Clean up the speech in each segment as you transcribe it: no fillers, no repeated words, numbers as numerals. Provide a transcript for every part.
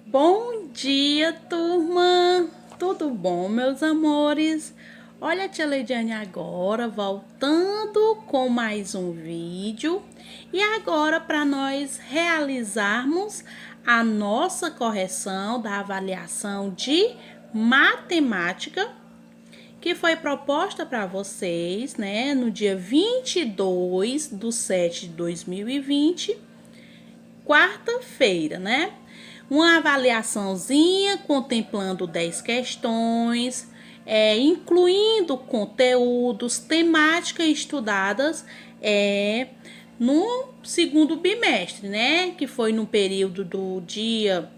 Bom dia, turma! Tudo bom, meus amores? Olha a tia Leidiane agora voltando com mais um vídeo e agora para nós realizarmos a nossa correção da avaliação de matemática que foi proposta para vocês, né, no dia 22/7/2020, quarta-feira, né? Uma avaliaçãozinha contemplando 10 questões, incluindo conteúdos, temáticas estudadas no segundo bimestre, né? Que foi no período do dia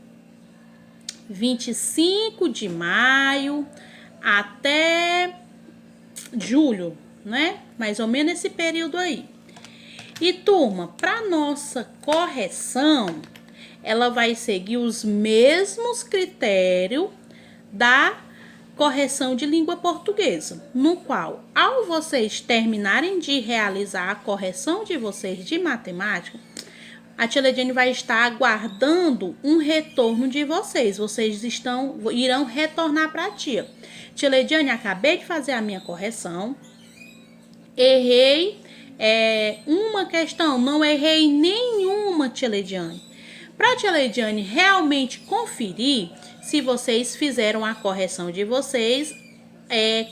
25 de maio até julho, né? Mais ou menos esse período aí. E turma, para nossa correção, ela vai seguir os mesmos critérios da correção de língua portuguesa, no qual, ao vocês terminarem de realizar a correção de vocês de matemática, a tia Leidiane vai estar aguardando um retorno de vocês. Vocês irão retornar para a tia. Tia Leidiane, acabei de fazer a minha correção. Errei uma questão, não errei nenhuma, tia Leidiane. Para a tia Leidiane realmente conferir se vocês fizeram a correção de vocês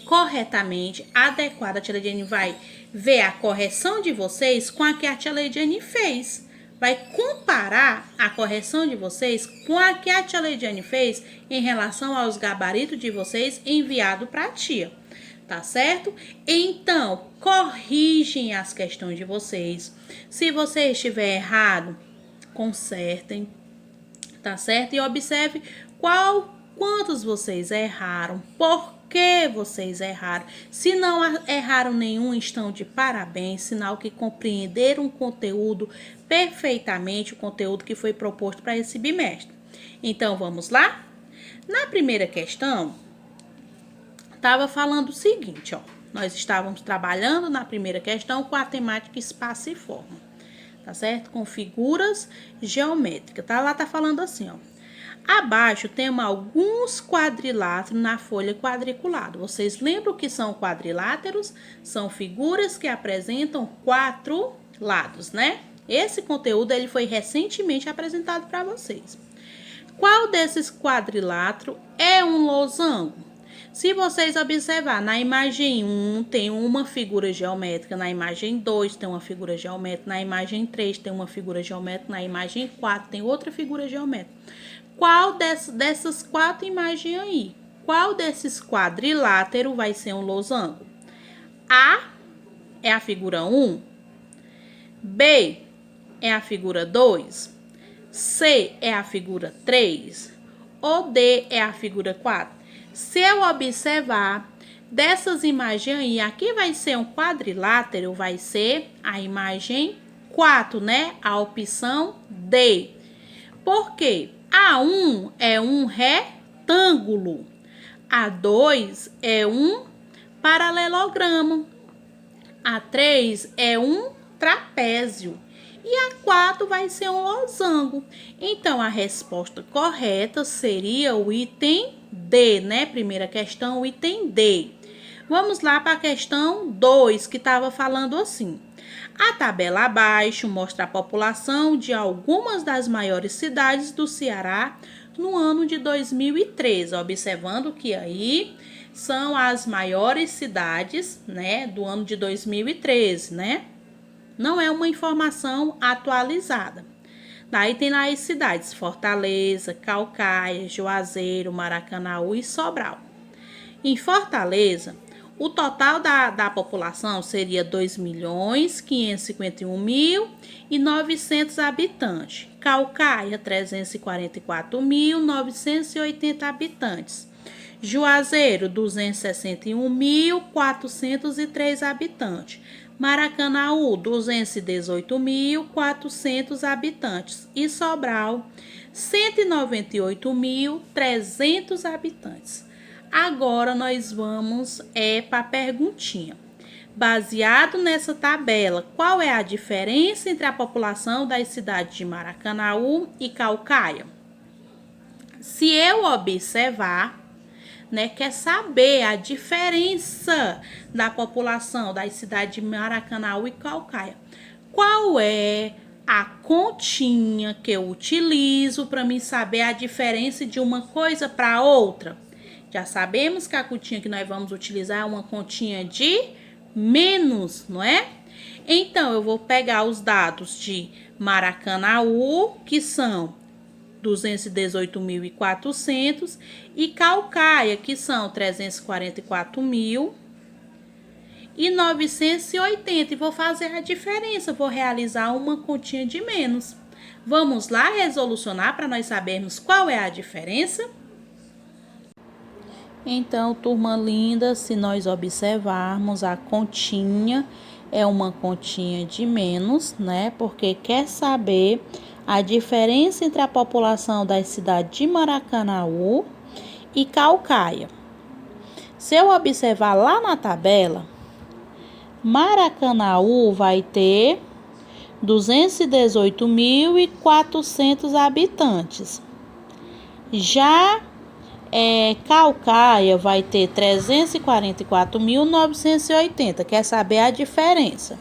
corretamente, adequada, a tia Leidiane vai ver a correção de vocês com a que a tia Leidiane fez. Vai comparar a correção de vocês com a que a tia Leidiane fez em relação aos gabaritos de vocês enviado para a tia. Tá certo? Então, corrigem as questões de vocês. Se você estiver errado, consertem, tá certo? E observe quantos vocês erraram, por que vocês erraram. Se não erraram nenhum, estão de parabéns, sinal que compreenderam o conteúdo perfeitamente, o conteúdo que foi proposto para esse bimestre. Então, vamos lá? Na primeira questão, estava falando o seguinte, ó. Nós estávamos trabalhando na primeira questão com a temática espaço e forma, tá certo? Com figuras geométricas, tá? Lá tá falando assim, ó. Abaixo temos alguns quadriláteros na folha quadriculada. Vocês lembram o que são quadriláteros? São figuras que apresentam 4 lados, né? Esse conteúdo ele foi recentemente apresentado para vocês. Qual desses quadriláteros é um losango? Se vocês observar, na imagem 1 tem uma figura geométrica, na imagem 2 tem uma figura geométrica, na imagem 3 tem uma figura geométrica, na imagem 4 tem outra figura geométrica. Qual dessas 4 imagens aí? Qual desses quadriláteros vai ser um losango? A é a figura 1, B é a figura 2, C é a figura 3 ou D é a figura 4? Se eu observar dessas imagens aí, aqui vai ser um quadrilátero, vai ser a imagem 4, né? A opção D. Por quê? A 1 é um retângulo, a 2 é um paralelogramo, a 3 é um trapézio e a 4 vai ser um losango. Então, a resposta correta seria o item D, né? Primeira questão, o item D. Vamos lá para a questão 2, que estava falando assim. A tabela abaixo mostra a população de algumas das maiores cidades do Ceará no ano de 2013, observando que aí são as maiores cidades, né, do ano de 2013, né? Não é uma informação atualizada. Daí tem lá as cidades: Fortaleza, Caucaia, Juazeiro, Maracanaú e Sobral. Em Fortaleza, o total da população seria 2.551.900 habitantes. Caucaia, 344.980 habitantes. Juazeiro, 261.403 habitantes. Maracanaú, 218.400 habitantes. E Sobral, 198.300 habitantes. Agora, nós vamos para a perguntinha. Baseado nessa tabela, qual é a diferença entre a população das cidades de Maracanaú e Caucaia? Se eu observar, né, quer saber a diferença da população das cidades de Maracanaú e Caucaia. Qual é a continha que eu utilizo para mim saber a diferença de uma coisa para outra? Já sabemos que a continha que nós vamos utilizar é uma continha de menos, não é? Então, eu vou pegar os dados de Maracanaú, que são 218.400, e Caucaia, que são 344.980, e vou fazer a diferença, vou realizar uma continha de menos. Vamos lá resolucionar para nós sabermos qual é a diferença? Então, turma linda, se nós observarmos, a continha é uma continha de menos, né? Porque quer saber a diferença entre a população das cidades de Maracanaú e Caucaia. Se eu observar lá na tabela, Maracanaú vai ter 218.400 habitantes. Já Caucaia vai ter 344.980. Quer saber a diferença?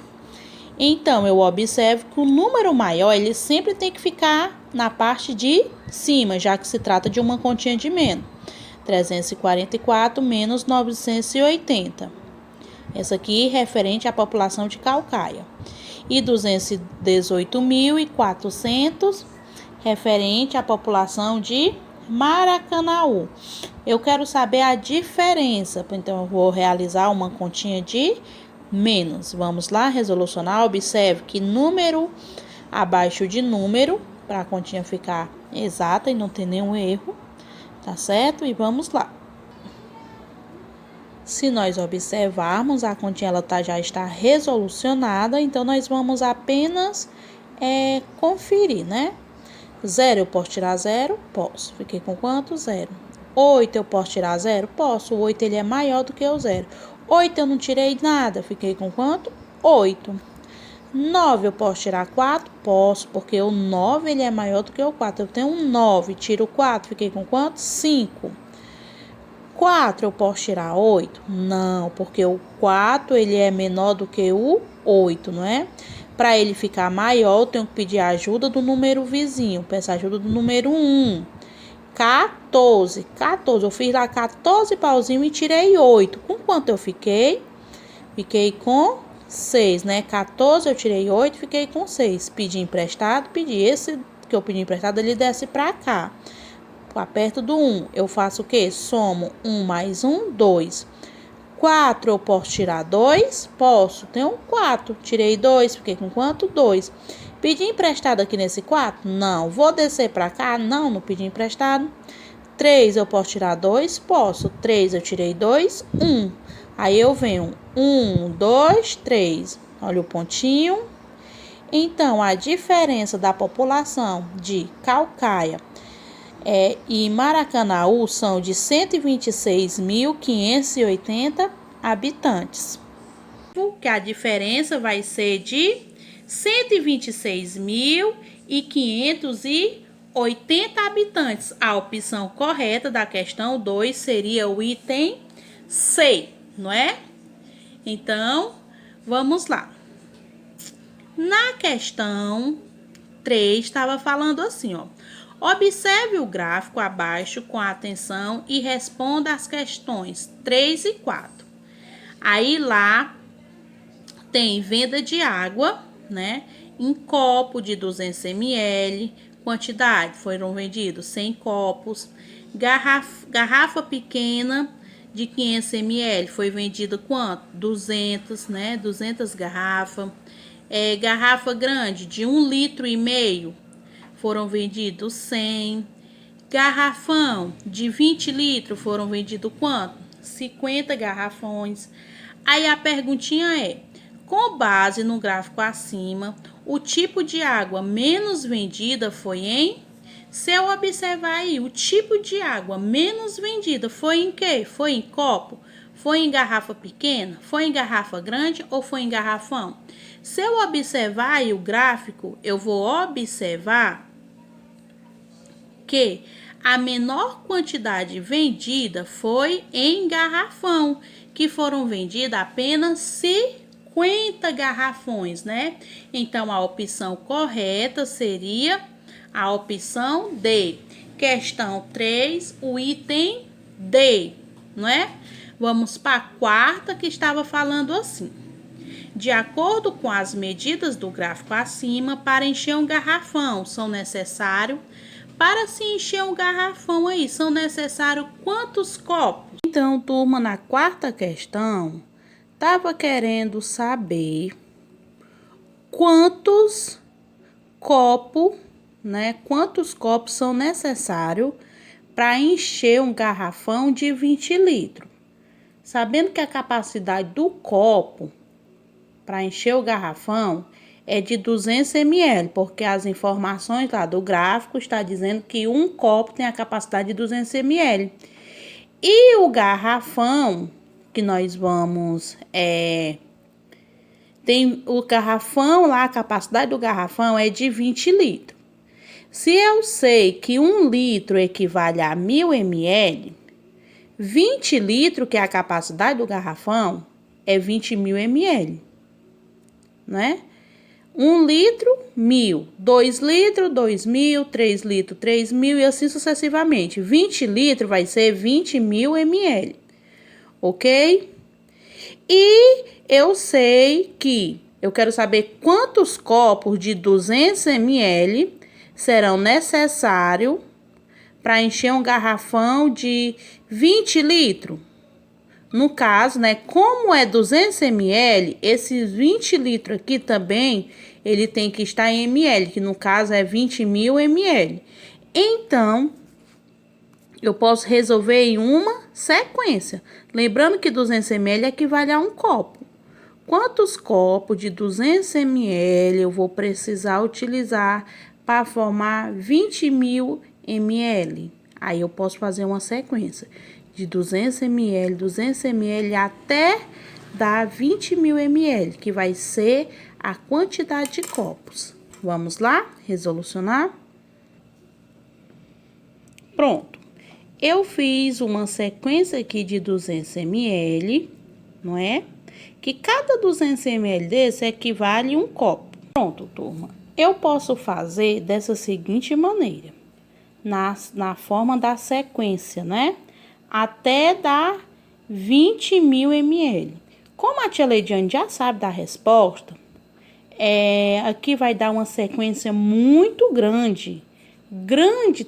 Então, eu observo que o número maior, ele sempre tem que ficar na parte de cima, já que se trata de uma continha de menos. 344 menos 980. Essa aqui referente à população de Caucaia. E 218.400 referente à população de Maracanaú. Eu quero saber a diferença, então eu vou realizar uma continha de menos. Vamos lá, resolucionar. Observe que número abaixo de número, para a continha ficar exata e não ter nenhum erro, tá certo? E vamos lá. Se nós observarmos, a continha ela já está resolucionada, então nós vamos apenas conferir, né? 0 eu posso tirar 0? Posso. Fiquei com quanto? 0. 8 eu posso tirar 0? Posso. O 8 ele é maior do que o 0. 8 eu não tirei nada. Fiquei com quanto? 8. 9 eu posso tirar 4? Posso, porque o 9 ele é maior do que o 4. Eu tenho um 9, tiro 4, fiquei com quanto? 5. 4 eu posso tirar 8? Não, porque o 4 ele é menor do que o 8, não é? Para ele ficar maior, eu tenho que pedir a ajuda do número vizinho. Peço a ajuda do número 1. 14. 14. Eu fiz lá 14 pauzinhos e tirei 8. Com quanto eu fiquei? Fiquei com 6, né? 14 eu tirei 8, fiquei com 6. Pedi emprestado, pedi. Esse que eu pedi emprestado, ele desce para cá. Aperto do 1. Eu faço o quê? Somo 1 mais 1, 2. 4 eu posso tirar 2? Posso. Tenho 4. Tirei 2. Fiquei com quanto? 2. Pedi emprestado aqui nesse 4? Não. Vou descer para cá? Não, não pedi emprestado. 3 eu posso tirar 2? Posso. 3 eu tirei 2. 1. Aí eu venho 1, 2, 3. Olha o pontinho. Então, a diferença da população de Caucaia e Maracanaú são de 126.580 habitantes. Que a diferença vai ser de 126.580 habitantes. A opção correta da questão 2 seria o item C, não é? Então, vamos lá. Na questão 3, estava falando assim, ó. Observe o gráfico abaixo com atenção e responda as questões 3 e 4. Aí lá tem venda de água, né? Em copo de 200 ml, quantidade, foram vendidos 100 copos. Garrafa pequena de 500 ml, foi vendida quanto? 200, né? 200 garrafas. Garrafa grande de 1,5 litro, foram vendidos 100. Garrafão de 20 litros, foram vendidos quanto? 50 garrafões. Aí a perguntinha é, com base no gráfico acima, o tipo de água menos vendida foi em? Se eu observar aí, o tipo de água menos vendida foi em quê? Foi em copo? Foi em garrafa pequena? Foi em garrafa grande ou foi em garrafão? Se eu observar aí o gráfico, eu vou observar que A menor quantidade vendida foi em garrafão, que foram vendidas apenas 50 garrafões, né? Então, a opção correta seria a opção D. Questão 3, o item D, não é? Vamos para a quarta, que estava falando assim. De acordo com as medidas do gráfico acima, para encher um garrafão, são necessários... Para se encher um garrafão aí, são necessários quantos copos? Então, turma, na quarta questão, estava querendo saber quantos copos, né? Quantos copos são necessários para encher um garrafão de 20 litros. Sabendo que a capacidade do copo para encher o garrafão é de 200 ml, porque as informações lá do gráfico está dizendo que um copo tem a capacidade de 200 ml. E o garrafão que nós vamos... tem o garrafão lá, a capacidade do garrafão é de 20 litros. Se eu sei que 1 litro equivale a 1000 ml, 20 litros, que é a capacidade do garrafão, é 20.000 ml, né? 1 litro, 1.000. 2 litros, 2.000. 3 litros, 3.000 e assim sucessivamente. 20 litros vai ser 20.000 ml, ok? E eu sei que eu quero saber quantos copos de 200 ml serão necessários para encher um garrafão de 20 litros. No caso, né, como é 200 ml, esses 20 litros aqui também, ele tem que estar em ml, que no caso é 20.000 ml. Então, eu posso resolver em uma sequência. Lembrando que 200 ml equivale a um copo. Quantos copos de 200 ml eu vou precisar utilizar para formar 20.000 ml? Aí eu posso fazer uma sequência de 200 ml até dar 20.000 ml, que vai ser a quantidade de copos. Vamos lá? Resolucionar? Pronto. Eu fiz uma sequência aqui de 200 ml, não é? Que cada 200 ml desse equivale a um copo. Pronto, turma. Eu posso fazer dessa seguinte maneira, na forma da sequência, né? Até dar 20.000 ml. Como a tia Leidiane já sabe da resposta, aqui vai dar uma sequência muito grande.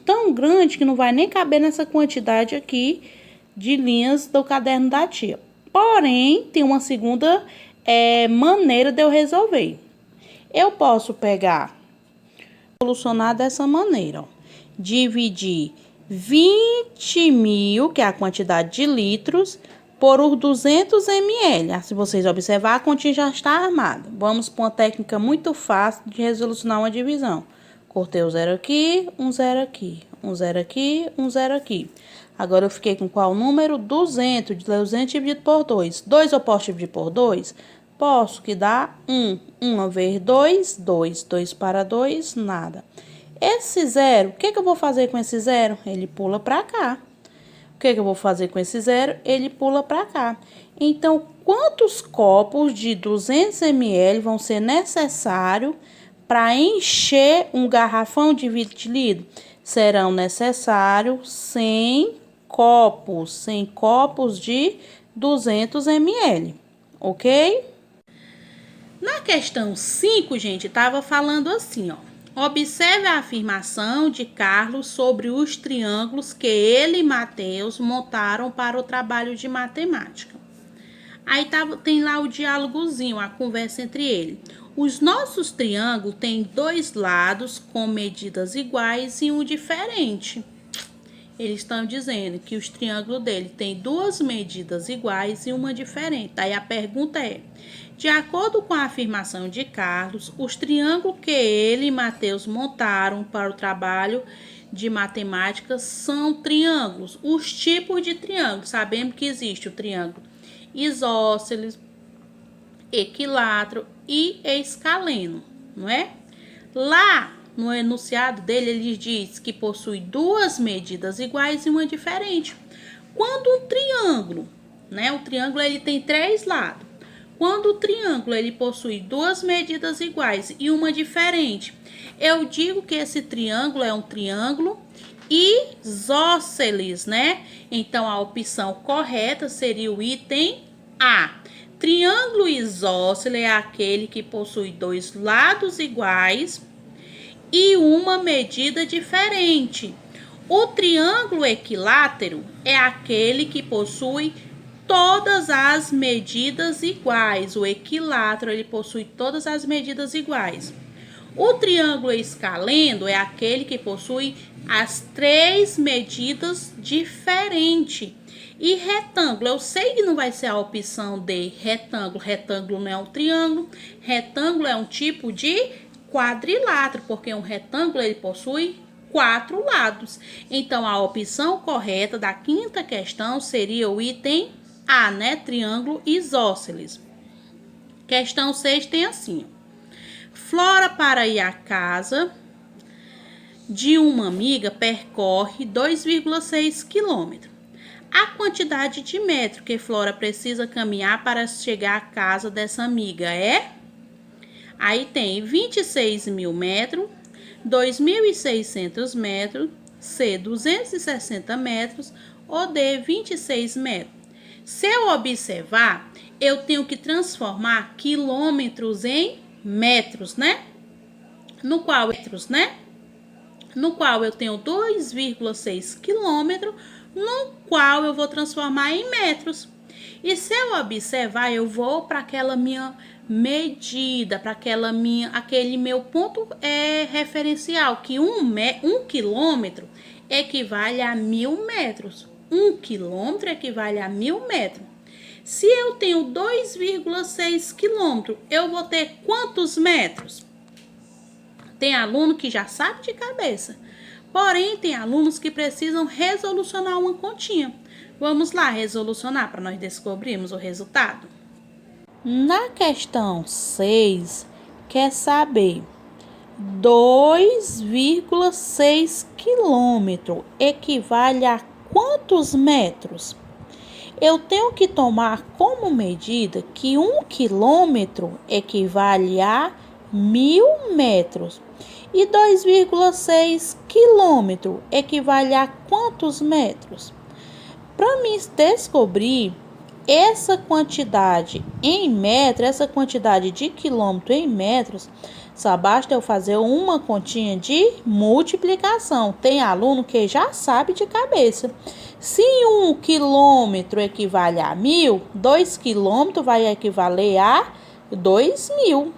Tão grande que não vai nem caber nessa quantidade aqui de linhas do caderno da tia. Porém, tem uma segunda maneira de eu resolver. Eu posso pegar, solucionar dessa maneira, ó. Dividir 20.000, que é a quantidade de litros, por os 200 ml. Se vocês observar, a continha já está armada. Vamos para uma técnica muito fácil de resolucionar uma divisão. Cortei o 0 aqui, um 0 aqui, um 0 aqui, um 0 aqui. Agora, eu fiquei com qual número? 200. 200 dividido por 2. 2 eu posso dividir por 2? Posso, que dá 1. 1 vezes 2, 2. 2 para 2, nada. Esse 0, o que eu vou fazer com esse 0? Ele pula para cá. O que eu vou fazer com esse 0? Ele pula para cá. Então, quantos copos de 200 ml vão ser necessários para encher um garrafão de 20 litros? Serão necessários 100 copos. 100 copos de 200 ml, ok? Na questão 5, gente, estava falando assim, ó. Observe a afirmação de Carlos sobre os triângulos que ele e Mateus montaram para o trabalho de matemática. Aí tem lá o diálogozinho, a conversa entre eles. Os nossos triângulos têm 2 lados com medidas iguais e um diferente. Eles estão dizendo que os triângulos dele têm 2 medidas iguais e uma diferente. Aí a pergunta é: de acordo com a afirmação de Carlos, os triângulos que ele e Mateus montaram para o trabalho de matemática são triângulos. Os tipos de triângulos, sabemos que existe o triângulo isósceles, equilátero e escaleno, não é? Lá no enunciado dele, ele diz que possui duas medidas iguais e uma diferente. Quando um triângulo, né? O triângulo ele tem 3 lados. Quando o triângulo ele possui duas medidas iguais e uma diferente, eu digo que esse triângulo é um triângulo isósceles, né? Então, a opção correta seria o item A. Triângulo isósceles é aquele que possui 2 lados iguais e uma medida diferente. O triângulo equilátero é aquele que possui todas as medidas iguais. O equilátero ele possui todas as medidas iguais. O triângulo escaleno é aquele que possui as 3 medidas diferentes. E retângulo, eu sei que não vai ser a opção de retângulo. Retângulo não é um triângulo. Retângulo é um tipo de quadrilátero, porque um retângulo ele possui 4 lados. Então, a opção correta da 5ª questão seria o item A, né? Triângulo isósceles. Questão 6 tem assim. Flora, para ir à casa de uma amiga, percorre 2,6 km. A quantidade de metro que Flora precisa caminhar para chegar à casa dessa amiga é? Aí tem 26.000 metros, 2.600 metros, C, 260 metros ou D, 26 metros. Se eu observar, eu tenho que transformar quilômetros em metros, né? No qual eu tenho 2,6 quilômetros, no qual eu vou transformar em metros. E se eu observar, eu vou para aquela minha medida, para aquele meu ponto referencial, que um quilômetro equivale a 1.000 metros. 1 quilômetro equivale a 1.000 metros. Se eu tenho 2,6 quilômetros, eu vou ter quantos metros? Tem aluno que já sabe de cabeça. Porém, tem alunos que precisam resolucionar uma continha. Vamos lá resolucionar para nós descobrirmos o resultado? Na questão 6, quer saber 2,6 quilômetros equivale a quantos metros? Eu tenho que tomar como medida que 1 quilômetro equivale a 1.000 metros. E 2,6 quilômetros equivale a quantos metros? Para mim descobrir essa quantidade em metros, essa quantidade de quilômetro em metros, só basta eu fazer uma continha de multiplicação. Tem aluno que já sabe de cabeça. Se 1 quilômetro equivale a 1.000, 2 quilômetros vai equivaler a 2.000.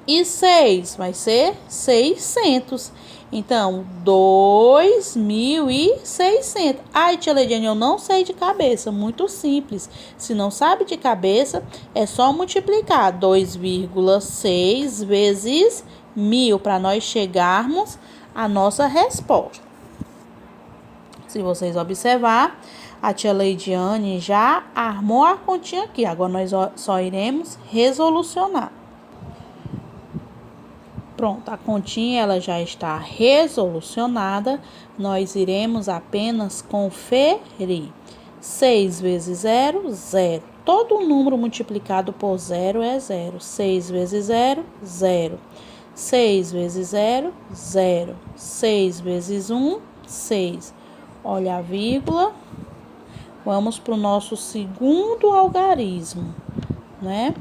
E 6 vai ser 600. Então, 2.600. Ai, tia Leidiane, eu não sei de cabeça. Muito simples. Se não sabe de cabeça, é só multiplicar 2,6 vezes 1.000 para nós chegarmos à nossa resposta. Se vocês observar, a tia Leidiane já armou a continha aqui. Agora nós só iremos resolucionar. Pronto, a continha ela já está resolucionada. Nós iremos apenas conferir. 6 vezes 0, 0. Todo número multiplicado por 0 é 0. 6 vezes 0, 0. 6 vezes 0, 0. 6 vezes 1, 6. Olha a vírgula. Vamos para o nosso segundo algarismo, né?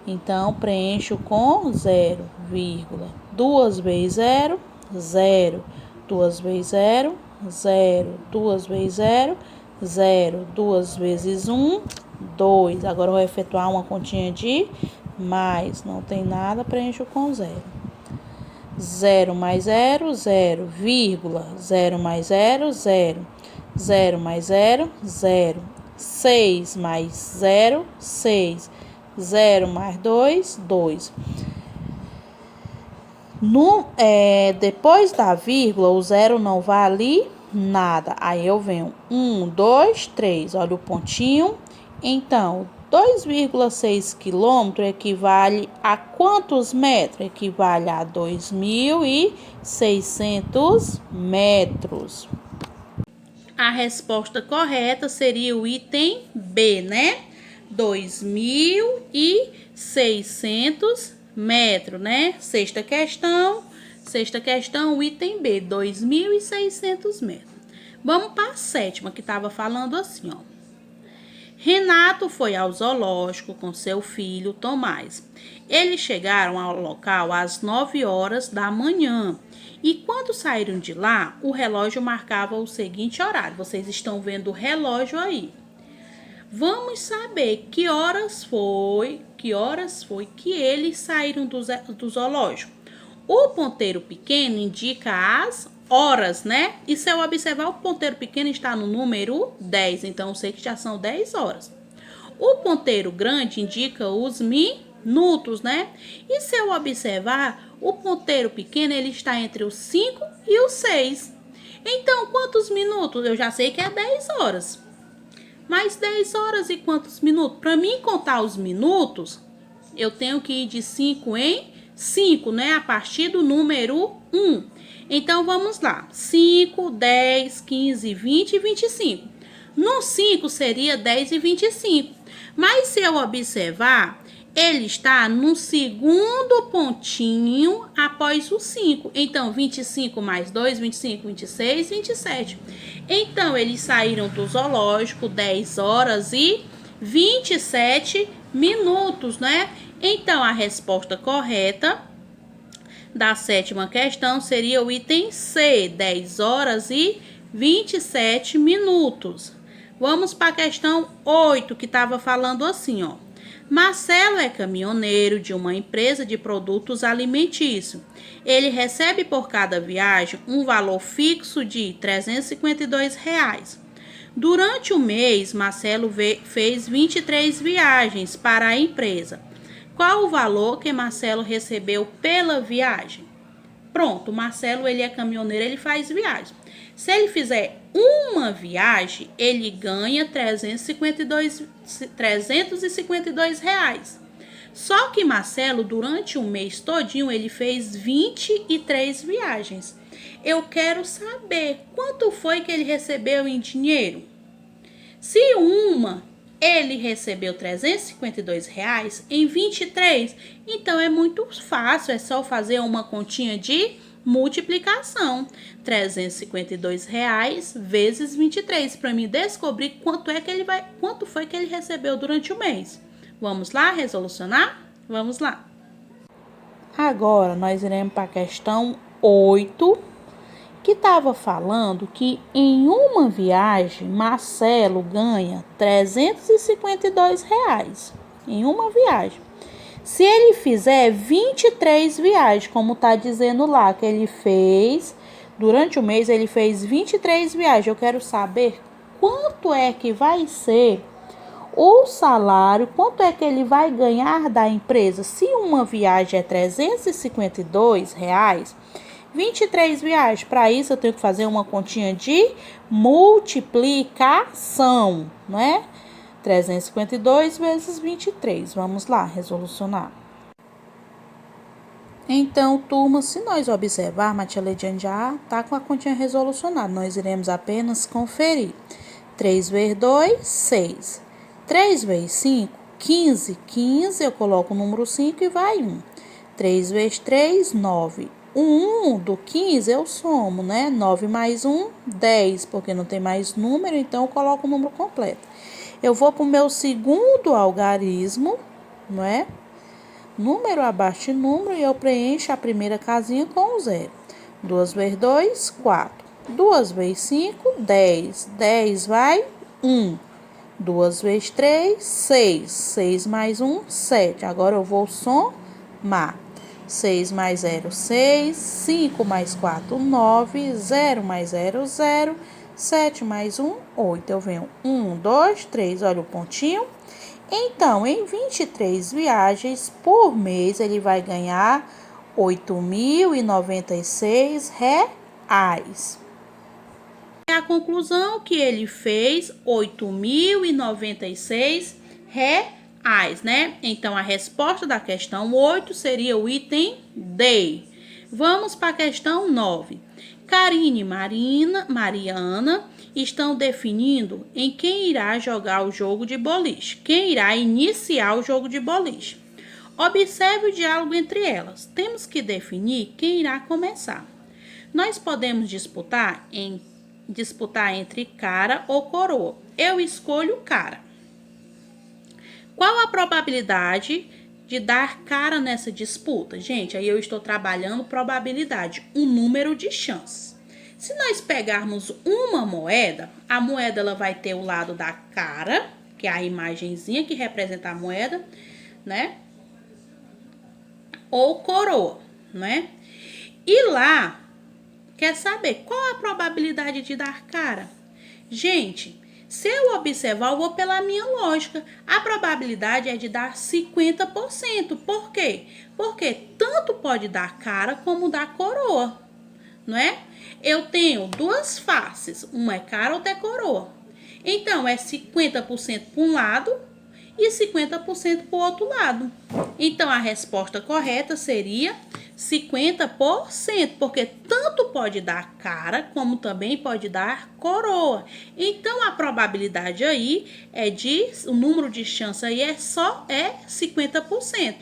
Então, preencho com 0, vírgula. 2 vezes 0, 0. 2 vezes 0, 0. 2 vezes 0, 0. 2 vezes 1, 2. Agora eu vou efetuar uma continha de mais. Não tem nada, preencho com 0. 0 mais 0, 0, vírgula. 0 mais 0, 0. 0 mais 0, 0. 6 mais 0, 6. 0 mais 2, 2. Depois da vírgula, o 0 não vale nada. Aí eu venho 1, 2, 3. Olha o pontinho. Então, 2,6 quilômetros equivale a quantos metros? Equivale a 2.600 metros. A resposta correta seria o item B, né? 2.600 metros, né? Sexta questão, o item B, 2.600 metros. Vamos para a sétima, que estava falando assim, ó. Renato foi ao zoológico com seu filho Tomás. Eles chegaram ao local às 9 horas da manhã. E quando saíram de lá, o relógio marcava o seguinte horário. Vocês estão vendo o relógio aí. Vamos saber que horas foi que eles saíram do zoológico. O ponteiro pequeno indica as horas, né? E se eu observar, o ponteiro pequeno está no número 10, então eu sei que já são 10 horas. O ponteiro grande indica os minutos, né? E se eu observar, o ponteiro pequeno ele está entre os 5 e os 6. Então, quantos minutos? Eu já sei que é 10 horas. Mas 10 horas e quantos minutos? Para mim contar os minutos, eu tenho que ir de 5 em 5, né? A partir do número 1. Então, vamos lá. 5, 10, 15, 20 e 25. No 5 seria 10 e 25. Mas se eu observar, ele está no segundo pontinho após o 5. Então, 25 mais 2, 25, 26, 27. Então, eles saíram do zoológico 10 horas e 27 minutos, né? Então, a resposta correta da sétima questão seria o item C, 10 horas e 27 minutos. Vamos para a questão 8, que estava falando assim, ó. Marcelo é caminhoneiro de uma empresa de produtos alimentícios. Ele recebe por cada viagem um valor fixo de R$ 352. Durante o mês, Marcelo fez 23 viagens para a empresa. Qual o valor que Marcelo recebeu pela viagem? Pronto, Marcelo ele é caminhoneiro, ele faz viagem. Se ele fizer uma viagem, ele ganha R$ 352 reais. Só que Marcelo, durante o mês todinho, ele fez 23 viagens. Eu quero saber quanto foi que ele recebeu em dinheiro. Se uma ele recebeu R$ 352 reais em 23, então é muito fácil, é só fazer uma continha de multiplicação. R$ 352 reais vezes 23 para mim descobrir quanto foi que ele recebeu durante o mês. Vamos lá resolucionar? Vamos lá. Agora nós iremos para a questão 8, que estava falando que em uma viagem Marcelo ganha R$ 352 reais em uma viagem. Se ele fizer 23 viagens, como está dizendo lá, que ele fez, durante o mês ele fez 23 viagens, eu quero saber quanto é que vai ser o salário, quanto é que ele vai ganhar da empresa. Se uma viagem é R$ 352 reais, 23 viagens. Para isso eu tenho que fazer uma continha de multiplicação, né? 352 vezes 23. Vamos lá, resolucionar. Então, turma, se nós observarmos, a tia Leidiane já está com a continha resolucionada. Nós iremos apenas conferir. 3 vezes 2, 6. 3 vezes 5, 15. 15, eu coloco o número 5 e vai 1. 3 vezes 3, 9. O 1 do 15 eu somo, né? 9 mais 1, 10, porque não tem mais número, então eu coloco o número completo. Eu vou para o meu segundo algarismo, não é? Número abaixo de número, e eu preencho a primeira casinha com o 0. 2 vezes 2, 4. 2 vezes 5, 10. 10 vai 1. 2 vezes 3, 6. 6 mais 1, 7. Agora eu vou somar. 6 mais 0, 6. 5 mais 4, 9. 0 mais 0, 0. 7 mais 1, 8. Eu venho 1, 2, 3. Olha o pontinho. Então, em 23 viagens por mês, ele vai ganhar R$ 8.096. É a conclusão que ele fez R$ 8.096. as, né? Então, a resposta da questão 8 seria o item D. Vamos para a questão 9. Karine e Mariana estão definindo em quem irá jogar o jogo de boliche. Quem irá iniciar o jogo de boliche. Observe o diálogo entre elas. Temos que definir quem irá começar. Nós podemos disputar entre cara ou coroa. Eu escolho cara. Qual a probabilidade de dar cara nessa disputa? Gente, aí eu estou trabalhando probabilidade, um número de chances. Se nós pegarmos uma moeda, a moeda ela vai ter o lado da cara, que é a imagenzinha que representa a moeda, né? Ou coroa, né? E lá, quer saber qual a probabilidade de dar cara? Gente, se eu observar, eu vou pela minha lógica. A probabilidade é de dar 50%. Por quê? Porque tanto pode dar cara como dar coroa, não é? Eu tenho duas faces, uma é cara, outra é coroa. Então, é 50% para um lado e 50% para o outro lado. Então, a resposta correta seria 50%, porque tanto pode dar cara, como também pode dar coroa. Então, a probabilidade aí o número de chance aí é 50%.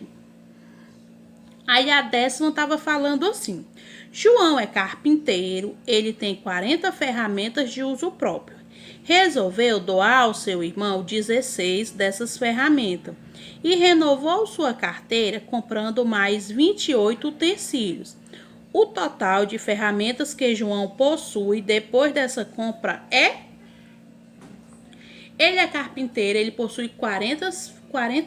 Aí a 10ª estava falando assim: João é carpinteiro, ele tem 40 ferramentas de uso próprio. Resolveu doar ao seu irmão 16 dessas ferramentas e renovou sua carteira comprando mais 28 utensílios. O total de ferramentas que João possui depois dessa compra é... Ele é carpinteiro, ele possui 40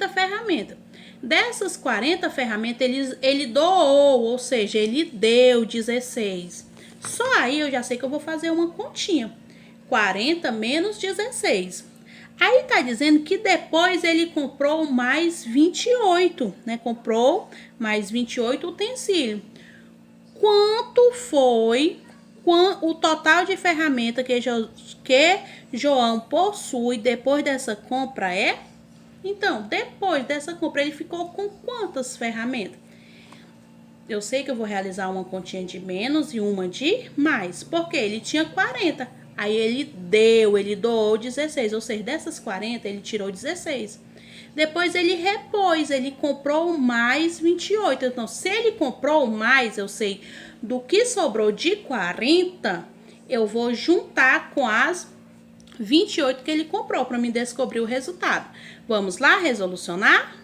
ferramentas. Dessas 40 ferramentas, ele doou, ou seja, ele deu 16. Só aí eu já sei que eu vou fazer uma continha. 40 menos 16. Aí tá dizendo que depois ele comprou mais 28, né? Comprou mais 28 utensílios. Quanto foi o total de ferramenta que João possui depois dessa compra é? Então, depois dessa compra, ele ficou com quantas ferramentas? Eu sei que eu vou realizar uma continha de menos e uma de mais, porque ele tinha 40. Aí ele doou 16, ou seja, dessas 40 ele tirou 16. Depois ele repôs, ele comprou mais 28. Então, se ele comprou mais, eu sei do que sobrou de 40, eu vou juntar com as 28 que ele comprou para me descobrir o resultado. Vamos lá resolucionar?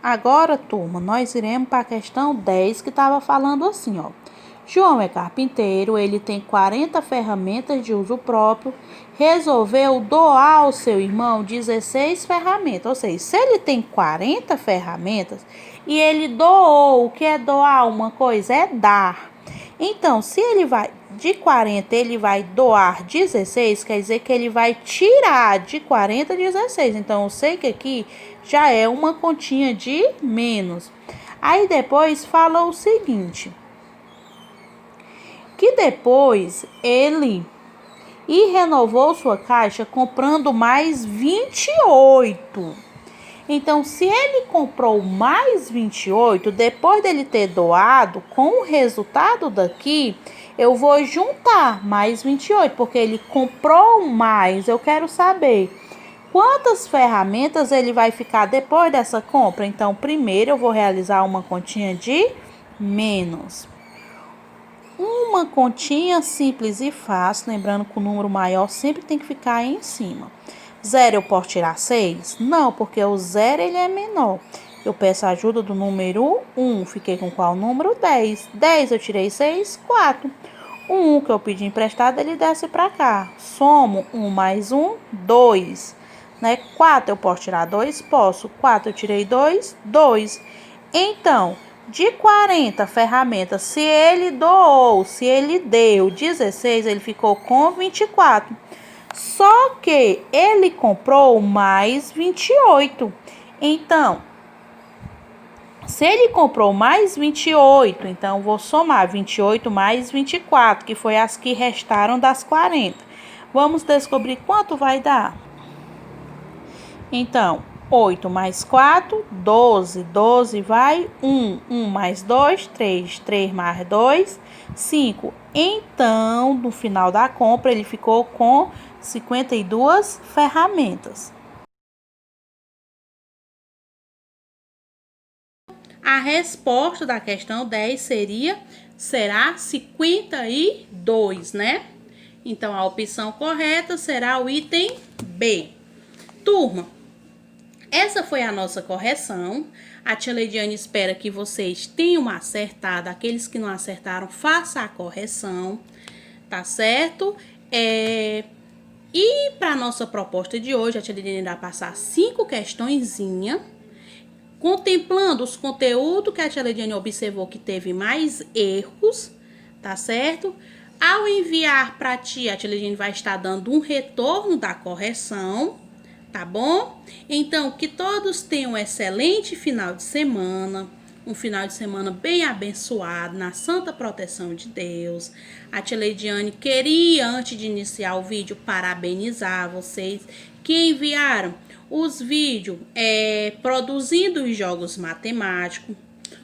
Agora, turma, nós iremos para a questão 10 que estava falando assim, ó. João é carpinteiro, ele tem 40 ferramentas de uso próprio, resolveu doar ao seu irmão 16 ferramentas. Ou seja, se ele tem 40 ferramentas e ele doou, o que é doar? Uma coisa é dar. Então, se ele vai de 40, ele vai doar 16, quer dizer que ele vai tirar de 40 16. Então, eu sei que aqui já é uma continha de menos. Aí depois fala o seguinte, que depois ele renovou sua caixa comprando mais 28. Então, se ele comprou mais 28, depois dele ter doado, com o resultado daqui, eu vou juntar mais 28, porque ele comprou mais. Eu quero saber quantas ferramentas ele vai ficar depois dessa compra. Então, primeiro eu vou realizar uma continha de menos. Uma continha simples e fácil, lembrando que o número maior sempre tem que ficar aí em cima. 0 eu posso tirar 6? Não, porque o 0 ele é menor. Eu peço a ajuda do número 1. Fiquei com qual número? 10. 10 eu tirei 6, 4. O 1 que eu pedi emprestado, ele desce para cá. Somo 1 mais 1, 2. Né? 4 eu posso tirar 2? Posso. 4 eu tirei 2, 2. Então, de 40 ferramentas, se ele doou, se ele deu 16, ele ficou com 24. Só que ele comprou mais 28. Então, se ele comprou mais 28, então vou somar 28 mais 24, que foi as que restaram das 40. Vamos descobrir quanto vai dar. Então, 8 mais 4, 12. 12 vai 1. 1 mais 2, 3. 3 mais 2, 5. Então, no final da compra, ele ficou com 52 ferramentas. A resposta da questão 10 será 52, né? Então, a opção correta será o item B. Turma, essa foi a nossa correção. A tia Leidiane espera que vocês tenham acertado. Aqueles que não acertaram, faça a correção, tá certo? E para nossa proposta de hoje, a tia Leidiane irá passar 5 questõezinhas, contemplando os conteúdos que a tia Leidiane observou que teve mais erros, tá certo? Ao enviar para a tia Leidiane vai estar dando um retorno da correção, tá bom? Então, que todos tenham um excelente final de semana, um final de semana bem abençoado, na santa proteção de Deus. A tia Leidiane queria, antes de iniciar o vídeo, parabenizar vocês que enviaram os vídeos produzindo os jogos matemáticos,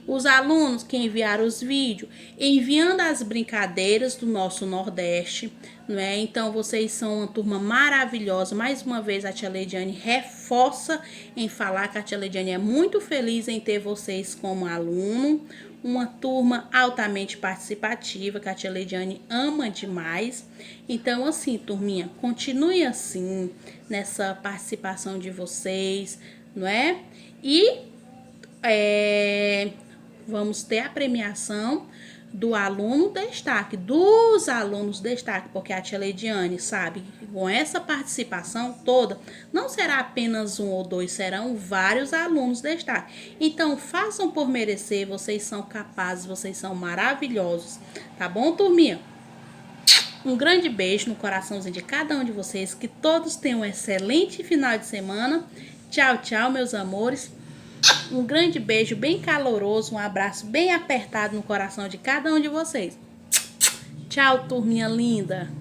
os alunos que enviaram os vídeos enviando as brincadeiras do nosso Nordeste, não é? Então vocês são uma turma maravilhosa. Mais uma vez a tia Leidiane reforça em falar que a tia Leidiane é muito feliz em ter vocês como aluno, uma turma altamente participativa que a tia Leidiane ama demais. Então assim, turminha, continue assim nessa participação de vocês, não é? E vamos ter a premiação do aluno destaque, dos alunos destaque, porque a tia Leidiane sabe que com essa participação toda, não será apenas um ou dois, serão vários alunos destaque. Então, façam por merecer, vocês são capazes, vocês são maravilhosos, tá bom, turminha? Um grande beijo no coraçãozinho de cada um de vocês, que todos tenham um excelente final de semana. Tchau, tchau, meus amores. Um grande beijo bem caloroso, um abraço bem apertado no coração de cada um de vocês. Tchau, turminha linda.